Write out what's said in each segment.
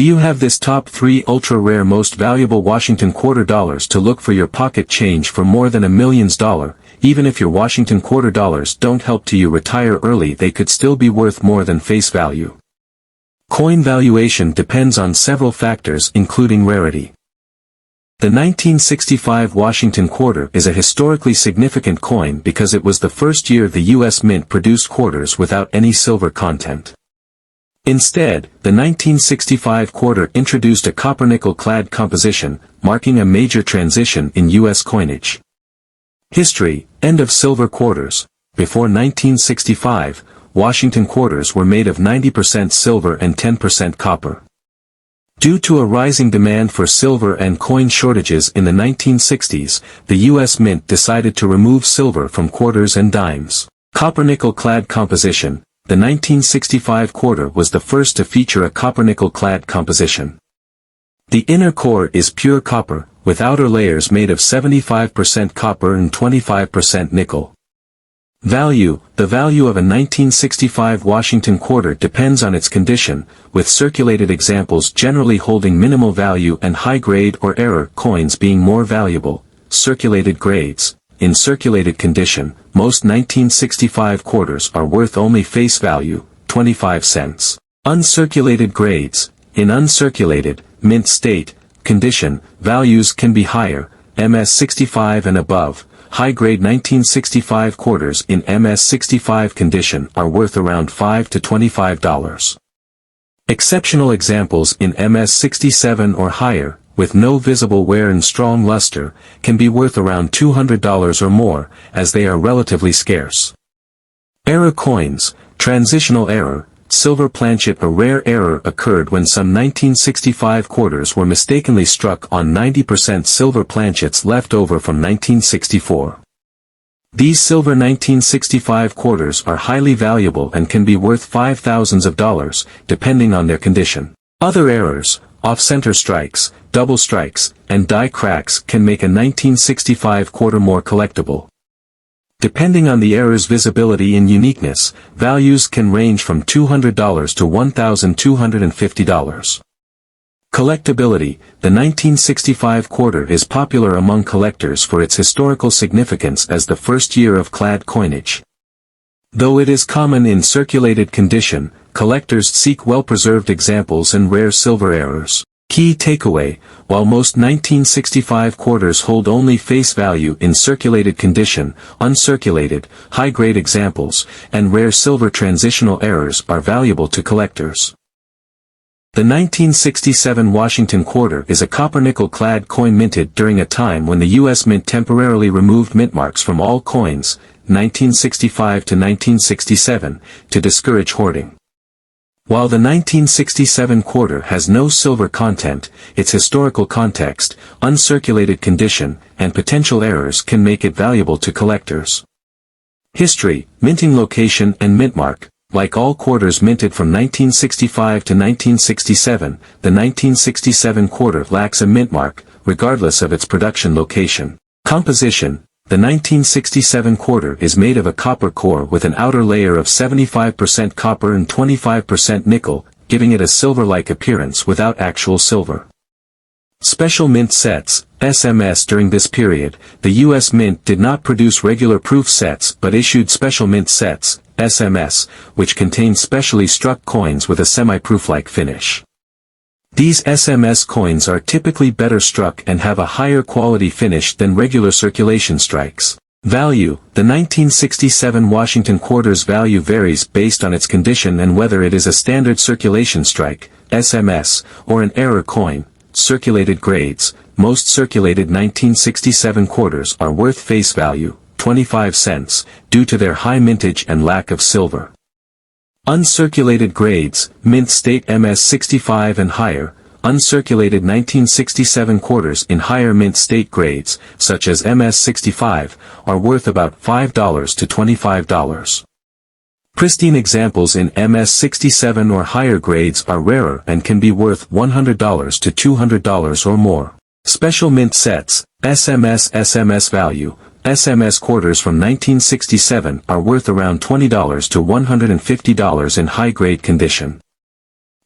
Do you have this top 3 ultra-rare most valuable Washington Quarter Dollars to look for your pocket change for more than $1 million? Even if your Washington Quarter Dollars don't help to you retire early, they could still be worth more than face value. Coin valuation depends on several factors including rarity. The 1965 Washington Quarter is a historically significant coin because it was the first year the U.S. Mint produced quarters without any silver content. Instead, the 1965 quarter introduced a copper-nickel clad composition, marking a major transition in U.S. coinage. History: end of silver quarters. Before 1965, Washington quarters were made of 90% silver and 10% copper. Due to a rising demand for silver and coin shortages in the 1960s, the U.S. Mint decided to remove silver from quarters and dimes. Copper-nickel clad composition. The 1965 quarter was the first to feature a copper-nickel clad composition. The inner core is pure copper, with outer layers made of 75% copper and 25% nickel. Value: the value of a 1965 Washington quarter depends on its condition, with circulated examples generally holding minimal value and high-grade or error coins being more valuable. Circulated grades: in circulated condition, most 1965 quarters are worth only face value, 25 cents. Uncirculated grades: in uncirculated, mint state, condition, values can be higher, MS65 and above. High-grade 1965 quarters in MS65 condition are worth around $5 to $25. Exceptional examples in MS67 or higher, with no visible wear and strong luster, can be worth around $200 or more, as they are relatively scarce. Error coins: transitional error, silver planchet. A rare error occurred when some 1965 quarters were mistakenly struck on 90% silver planchets left over from 1964. These silver 1965 quarters are highly valuable and can be worth thousands of dollars, depending on their condition. Other errors: off-center strikes, double strikes, and die cracks can make a 1965 quarter more collectible. Depending on the error's visibility and uniqueness, values can range from $200 to $1,250. Collectability: the 1965 quarter is popular among collectors for its historical significance as the first year of clad coinage. Though it is common in circulated condition, collectors seek well-preserved examples and rare silver errors. Key takeaway: while most 1965 quarters hold only face value in circulated condition, uncirculated, high-grade examples, and rare silver transitional errors are valuable to collectors. The 1967 Washington Quarter is a copper-nickel clad coin minted during a time when the U.S. Mint temporarily removed mint marks from all coins, 1965 to 1967, to discourage hoarding. While the 1967 quarter has no silver content, its historical context, uncirculated condition, and potential errors can make it valuable to collectors. History: minting location and mint mark. Like all quarters minted from 1965 to 1967, the 1967 quarter lacks a mint mark, regardless of its production location. Composition: the 1967 quarter is made of a copper core with an outer layer of 75% copper and 25% nickel, giving it a silver-like appearance without actual silver. Special mint sets, SMS. During this period, the U.S. Mint did not produce regular proof sets but issued special mint sets, SMS, which contain specially struck coins with a semi-proof-like finish. These SMS coins are typically better struck and have a higher quality finish than regular circulation strikes. Value: the 1967 Washington quarter's value varies based on its condition and whether it is a standard circulation strike, SMS, or an error coin. Circulated grades: most circulated 1967 quarters are worth face value, 25 cents, due to their high mintage and lack of silver. Uncirculated grades: mint state MS65 and higher. Uncirculated 1967 quarters in higher mint state grades, such as MS65, are worth about $5 to $25. Pristine examples in MS67 or higher grades are rarer and can be worth $100 to $200 or more. Special mint sets, SMS value. SMS quarters from 1967 are worth around $20 to $150 in high-grade condition.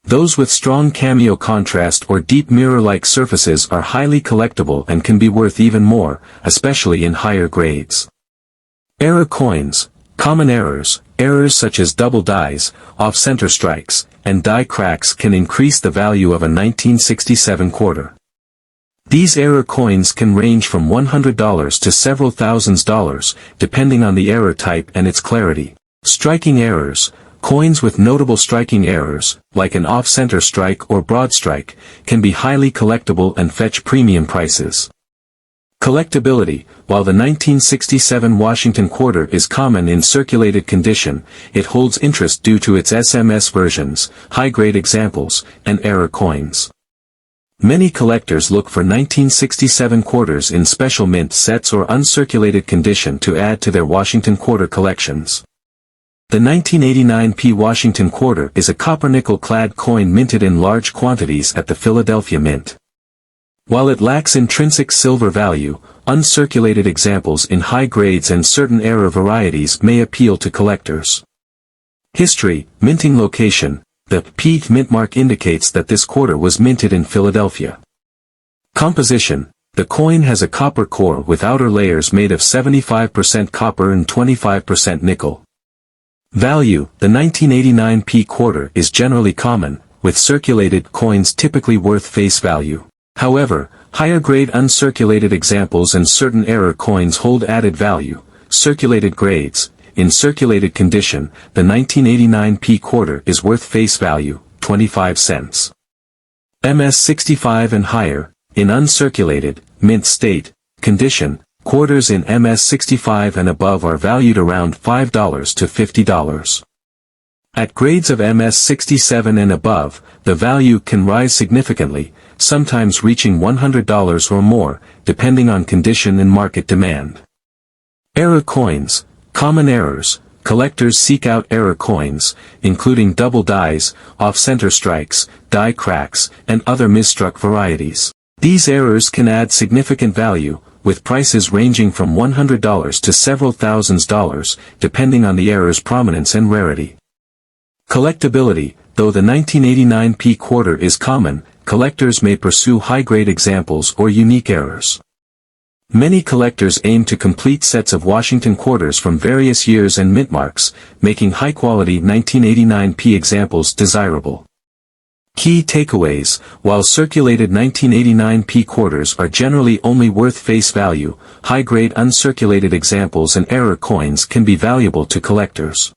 Those with strong cameo contrast or deep mirror-like surfaces are highly collectible and can be worth even more, especially in higher grades. Error coins. Common errors. Errors such as double dies, off-center strikes, and die cracks can increase the value of a 1967 quarter. These error coins can range from $100 to several $1000s, depending on the error type and its clarity. Striking errors. Coins with notable striking errors, like an off-center strike or broad strike, can be highly collectible and fetch premium prices. Collectability. While the 1967 Washington quarter is common in circulated condition, it holds interest due to its SMS versions, high-grade examples, and error coins. Many collectors look for 1967 quarters in special mint sets or uncirculated condition to add to their Washington quarter collections. The 1989 Washington quarter is a copper-nickel-clad coin minted in large quantities at the Philadelphia Mint. While it lacks intrinsic silver value, uncirculated examples in high grades and certain error varieties may appeal to collectors. History. Minting location. The P mint mark indicates that this quarter was minted in Philadelphia. Composition. The coin has a copper core with outer layers made of 75% copper and 25% nickel. Value. The 1989 quarter is generally common, with circulated coins typically worth face value. However, higher-grade uncirculated examples and certain error coins hold added value. Circulated grades. In circulated condition, the 1989 quarter is worth face value, 25 cents. MS-65 and higher. In uncirculated, mint state, condition, quarters in MS-65 and above are valued around $5 to $50. At grades of MS-67 and above, the value can rise significantly, sometimes reaching $100 or more, depending on condition and market demand. Error coins. Common errors. Collectors seek out error coins, including double dies, off-center strikes, die cracks, and other misstruck varieties. These errors can add significant value, with prices ranging from $100 to several $1000s, depending on the error's prominence and rarity. Collectability. Though the 1989 quarter is common, collectors may pursue high-grade examples or unique errors. Many collectors aim to complete sets of Washington quarters from various years and mint marks, making high-quality 1989 examples desirable. Key takeaways. While circulated 1989 quarters are generally only worth face value, high-grade uncirculated examples and error coins can be valuable to collectors.